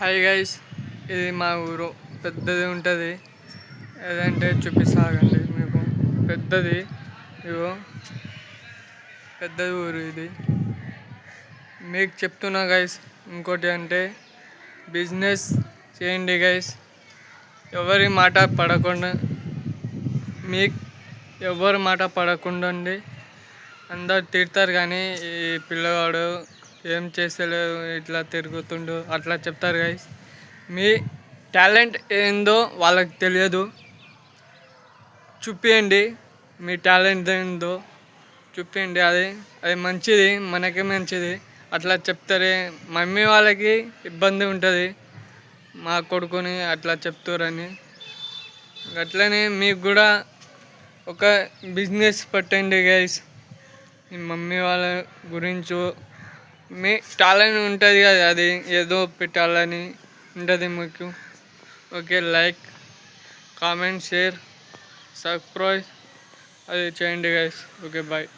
Hi guys, ఇది మా ఊరు. పెద్దది ఉంటుంది. ఏదంటే చూపిస్తాగండి మీకు. పెద్దది, ఇగో పెద్దది ఊరు ఇది. మీకు చెప్తున్నా గైస్, ఇంకోటి అంటే బిజినెస్ చేయండి గైస్. ఎవరి మాట పడకుండా, మీకు ఎవరి మాట పడకుండా అందరు తిడతారు, కానీ ఈ పిల్లవాడు ఏం చేస్తలేవు, ఇట్లా తిరుగుతుండు అట్లా చెప్తారు గైస్. మీ టాలెంట్ ఏందో వాళ్ళకి తెలియదు. చూపించండి, మీ టాలెంట్ ఏందో చూపించండి. అది మంచిది, మనకే మంచిది. అట్లా చెప్తారే మమ్మీ వాళ్ళకి ఇబ్బంది ఉంటుంది, మా కొడుకుని అట్లా చెప్తారని. అట్లనే మీకు కూడా ఒక బిజినెస్ పెట్టండి గైస్. మీ మమ్మీ వాళ్ళ గురించి మీ టాలెంట్ ఉంటుంది కదా, అది ఏదో పెట్టాలని ఉంటుంది మీకు. Okay, like, comment, share, subscribe అది చేయండి గైస్. Okay, bye.